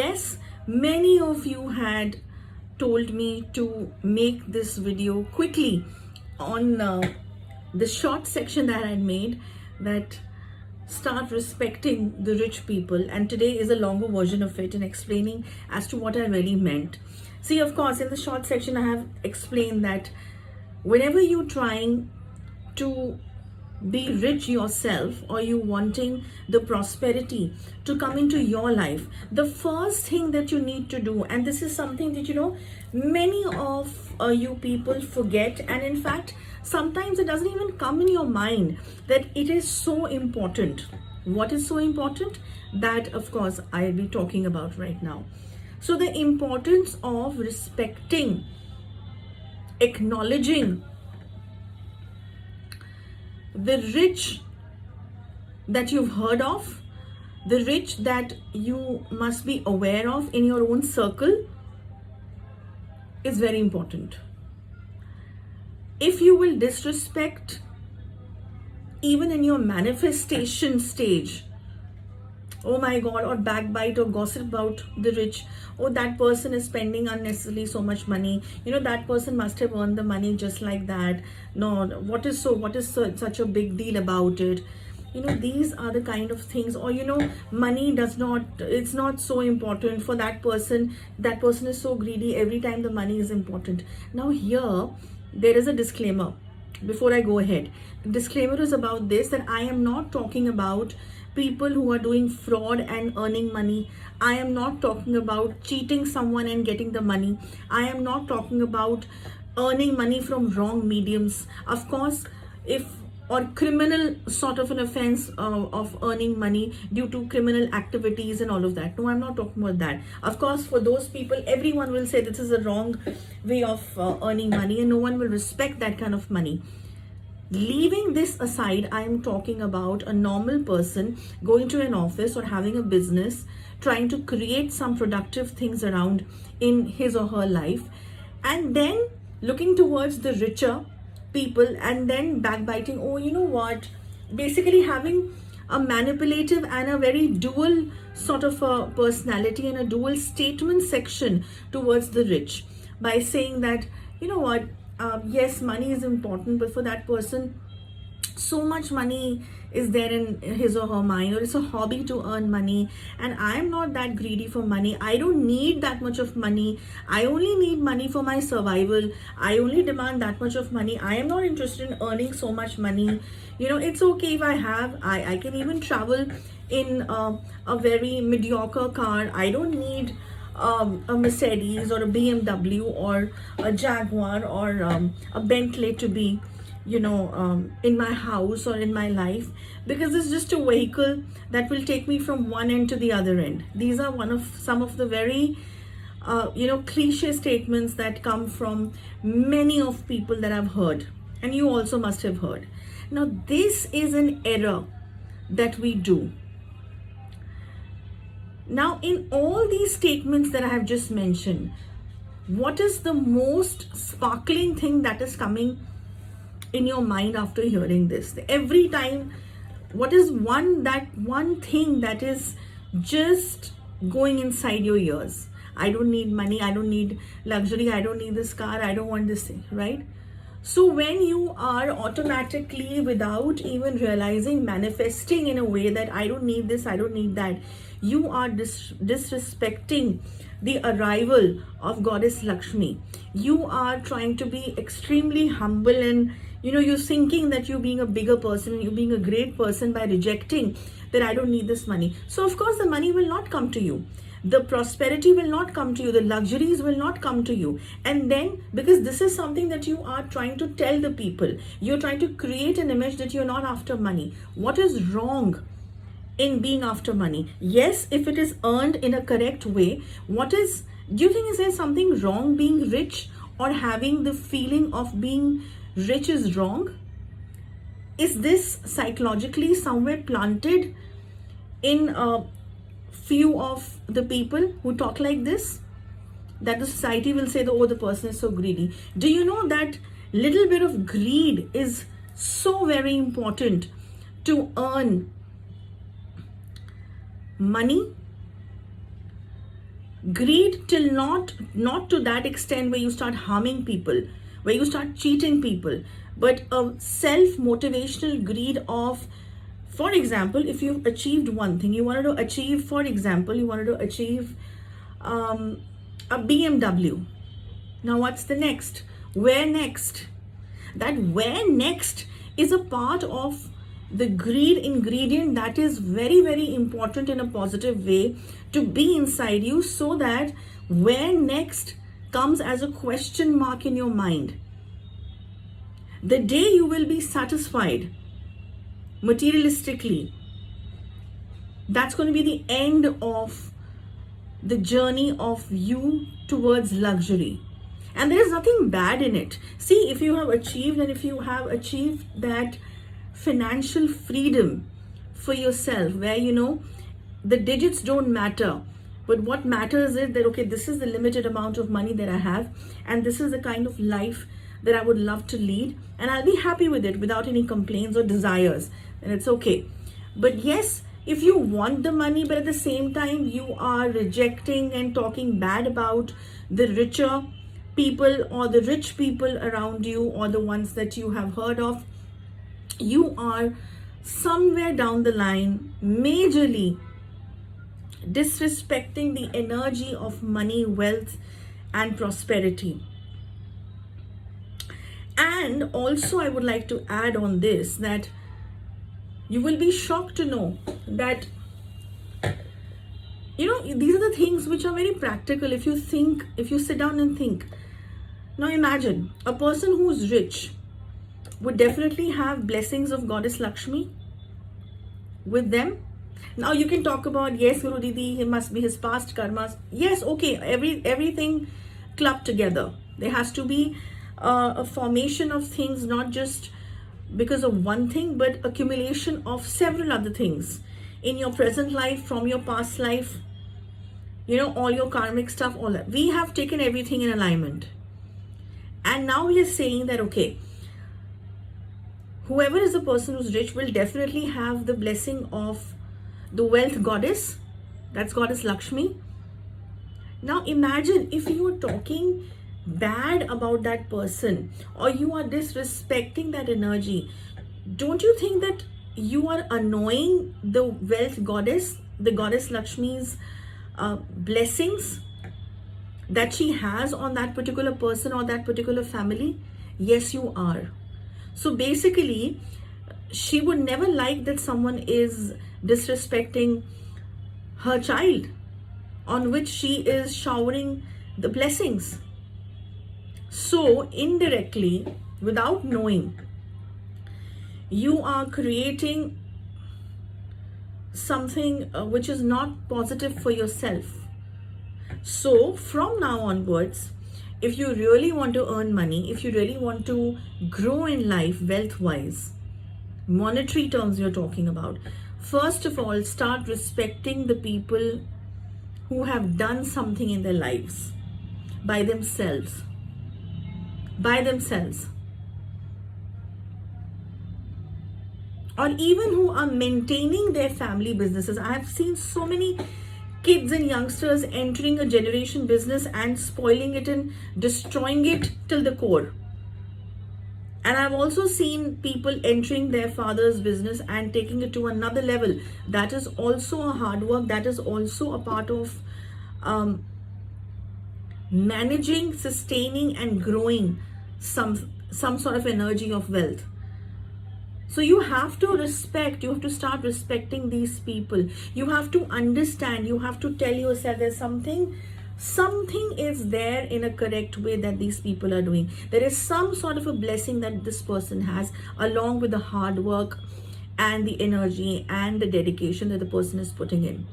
yes, many of you had told me to make this video quickly on the short section that I had made, that start respecting the rich people, and today is a longer version of it and explaining as to what I really meant. See, of course, in the short section I have explained that whenever you're trying to be rich yourself, or you wanting the prosperity to come into your life, the first thing that you need to do, and this is something that many of you people forget, and in fact sometimes it doesn't even come in your mind that it is so important. What is so important? That of course I'll be talking about right now. So the importance of respecting, acknowledging the rich that you've heard of, the rich that you must be aware of in your own circle, is very important. If you will disrespect even in your manifestation stage, oh my God, or backbite or gossip about the rich, oh that person is spending unnecessarily so much money, that person must have earned the money just like that, no, what is such a big deal about it, these are the kind of things. Or money it's not so important for that person is so greedy, every time the money is important. Now here there is a disclaimer before I go ahead. The disclaimer is about this, that I am not talking about people who are doing fraud and earning money. I am not talking about cheating someone and getting the money. I am not talking about earning money from wrong mediums. Of course, or criminal sort of an offense of earning money due to criminal activities and all of that. No, I'm not talking about that. Of course, for those people, everyone will say this is a wrong way of earning money, and no one will respect that kind of money. Leaving this aside, I am talking about a normal person going to an office or having a business, trying to create some productive things around in his or her life, and then looking towards the richer people and then backbiting. Oh, you know what? Basically having a manipulative and a very dual sort of a personality and a dual statement section towards the rich, by saying that, yes, money is important, but for that person, so much money is there in his or her mind, or it's a hobby to earn money, and I'm not that greedy for money. I don't need that much of money. I only need money for my survival. I only demand that much of money. I am not interested in earning so much money. It's okay if I can even travel in a very mediocre car. I don't need a Mercedes or a BMW or a Jaguar or a Bentley to be in my house or in my life, because it's just a vehicle that will take me from one end to the other end. These are some of the very cliche statements that come from many of people that I've heard, and you also must have heard. Now this is an error that we do. Now, in all these statements that I have just mentioned, what is the most sparkling thing that is coming in your mind after hearing this? Every time, what is one thing that is just going inside your ears? I don't need money, I don't need luxury, I don't need this car, I don't want this thing, right? So when you are automatically, without even realizing, manifesting in a way that I don't need this, I don't need that, you are disrespecting the arrival of Goddess Lakshmi. You are trying to be extremely humble, and you're thinking that you're being a bigger person, you're being a great person by rejecting that I don't need this money. So of course the money will not come to you. The prosperity will not come to you. The luxuries will not come to you. And then, because this is something that you are trying to tell the people, you're trying to create an image that you're not after money. What is wrong in being after money? Yes, if it is earned in a correct way. Do you think is there something wrong being rich, or having the feeling of being rich is wrong? Is this psychologically somewhere planted in a few of the people who talk like this, that the society will say the person is so greedy? Do you know that little bit of greed is so very important to earn money? Greed till not to that extent where you start harming people, where you start cheating people, but a self-motivational greed of, for example, if you've achieved one thing, you wanted to achieve, for example, you wanted to achieve a BMW. Now what's the next? Where next? That where next is a part of the greed ingredient that is very, very important in a positive way to be inside you, so that where next comes as a question mark in your mind. The day you will be satisfied materialistically, that's going to be the end of the journey of you towards luxury. And there is nothing bad in it. See, if you have achieved, and if you have achieved that financial freedom for yourself, where the digits don't matter, but what matters is that, okay, this is the limited amount of money that I have, and this is the kind of life that I would love to lead, and I'll be happy with it without any complaints or desires, and it's okay. But yes, if you want the money, but at the same time you are rejecting and talking bad about the richer people or the rich people around you, or the ones that you have heard of, you are somewhere down the line majorly disrespecting the energy of money, wealth, and prosperity. And also, I would like to add on this that you will be shocked to know that these are the things which are very practical. If you sit down and think. Now imagine a person who's rich would definitely have blessings of Goddess Lakshmi with them. Now you can talk about, yes, Guru Didi, he must be his past karmas. Yes, okay, everything clubbed together. There has to be a formation of things, not just because of one thing, but accumulation of several other things in your present life, from your past life, all your karmic stuff, all that. We have taken everything in alignment. And now we are saying that, okay, whoever is the person who's rich will definitely have the blessing of the wealth goddess. That's Goddess Lakshmi. Now imagine if you are talking bad about that person, or you are disrespecting that energy. Don't you think that you are annoying the wealth goddess, the Goddess Lakshmi's blessings that she has on that particular person or that particular family? Yes, you are. So basically, she would never like that someone is disrespecting her child, on which she is showering the blessings. So indirectly, without knowing, you are creating something which is not positive for yourself. So from now onwards, if you really want to earn money, if you really want to grow in life wealth-wise, monetary terms you're talking about, first of all, start respecting the people who have done something in their lives by themselves. Or even who are maintaining their family businesses. I have seen so many kids and youngsters entering a generation business and spoiling it and destroying it till the core. And I've also seen people entering their father's business and taking it to another level. That is also a hard work. That is also a part of managing, sustaining, and growing some sort of energy of wealth. So you have to respect, you have to start respecting these people. You have to understand, you have to tell yourself there's something is there in a correct way that these people are doing. There is some sort of a blessing that this person has, along with the hard work and the energy and the dedication that the person is putting in.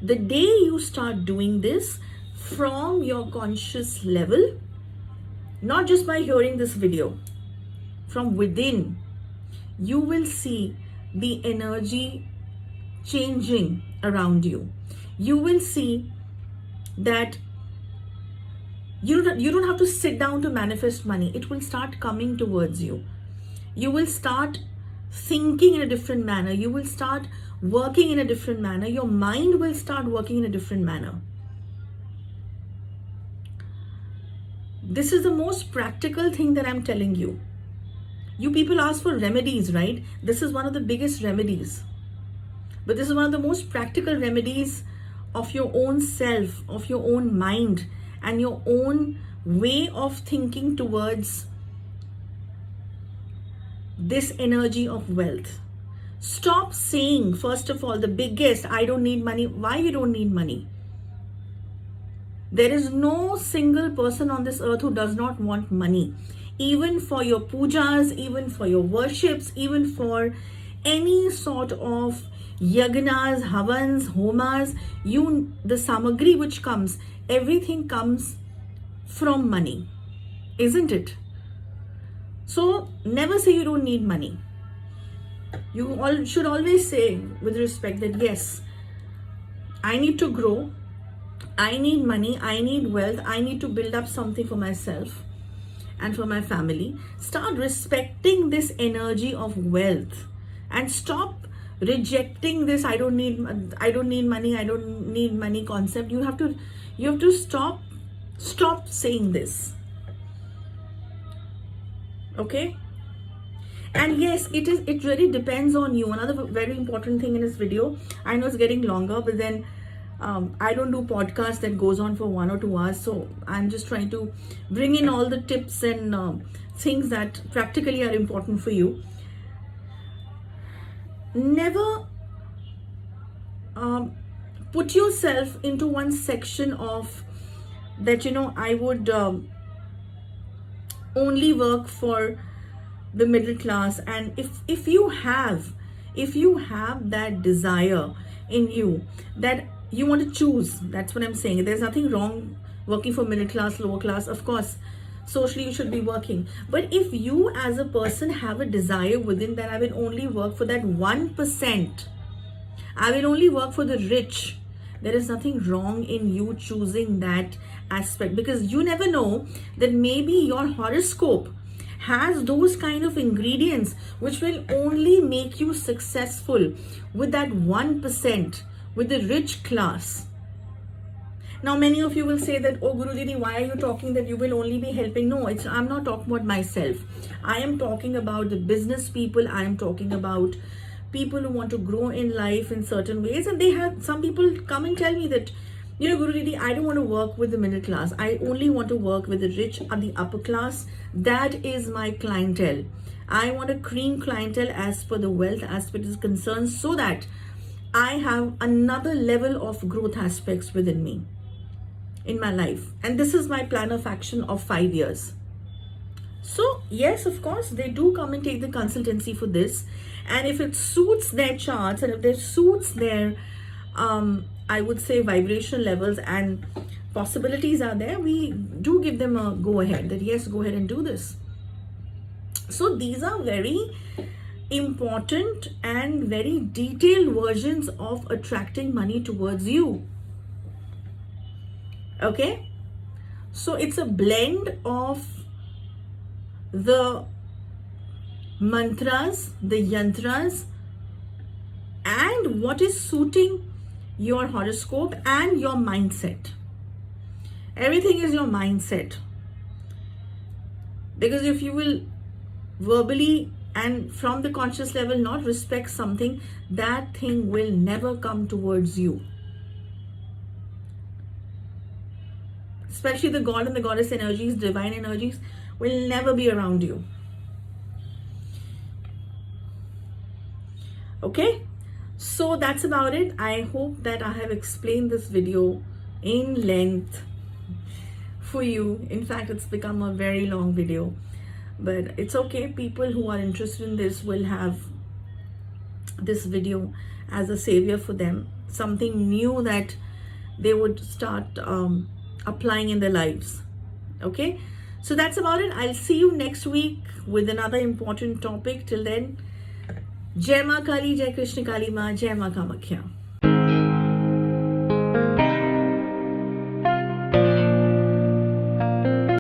The day you start doing this from your conscious level, not just by hearing this video, from within, you will see the energy changing around you. You will see that you don't have to sit down to manifest money. It will start coming towards you. You will start thinking in a different manner. You will start working in a different manner. Your mind will start working in a different manner. This is the most practical thing that I'm telling you. You people ask for remedies, right? This is one of the biggest remedies. But this is one of the most practical remedies of your own self, of your own mind, and your own way of thinking towards this energy of wealth. Stop saying, first of all, the biggest, I don't need money. Why you don't need money? There is no single person on this earth who does not want money. Even for your pujas, even for your worships, even for any sort of yagnas, havans, homas, the samagri which comes, everything comes from money, isn't it? So never say you don't need money. You all should always say with respect that yes, I need to grow, I need money, I need wealth, I need to build up something for myself and for my family. Start respecting this energy of wealth and stop rejecting this I don't need money concept. You have to stop saying this. Okay? And yes, it really depends on you. Another very important thing in this video, I know it's getting longer, but then I don't do podcasts that goes on for 1 or 2 hours, so I'm just trying to bring in all the tips and things that practically are important for you. Never put yourself into one section of that, I would only work for the middle class. And if you have that desire in you that you want to choose, that's what I'm saying. There's nothing wrong working for middle class, lower class. Of course, socially you should be working. But if you as a person have a desire within that I will only work for that 1%, I will only work for the rich, there is nothing wrong in you choosing that aspect, because you never know that maybe your horoscope has those kind of ingredients which will only make you successful with that 1%, with the rich class. Now many of you will say that, oh Guru Didi, why are you talking that you will only be helping? No, I'm not talking about myself. I am talking about the business people. I am talking about people who want to grow in life in certain ways. And some people come and tell me that, Guru Didi, I don't want to work with the middle class. I only want to work with the rich and the upper class. That is my clientele. I want a cream clientele as per the wealth aspect is concerned, so that I have another level of growth aspects within me in my life. And this is my plan of action of 5 years. So yes, of course, they do come and take the consultancy for this. And if it suits their charts and if it suits their, I would say, vibration levels and possibilities are there, we do give them a go ahead that yes, go ahead and do this. So these are very important and very detailed versions of attracting money towards you. Okay, so it's a blend of the mantras, the yantras, and what is suiting your horoscope and your mindset. Everything is your mindset, because if you will verbally and from the conscious level not respect something, that thing will never come towards you. Especially the god and the goddess energies, divine energies, will never be around you. Okay, so that's about it. I hope that I have explained this video in length for you. In fact, it's become a very long video, but it's okay. People who are interested in this will have this video as a savior for them, something new that they would start applying in their lives. Okay, so that's about it. I'll see you next week with another important topic. Till then, Jai Ma Kali, Jai Krishna Kali Ma, Jai Ma Kamakhya.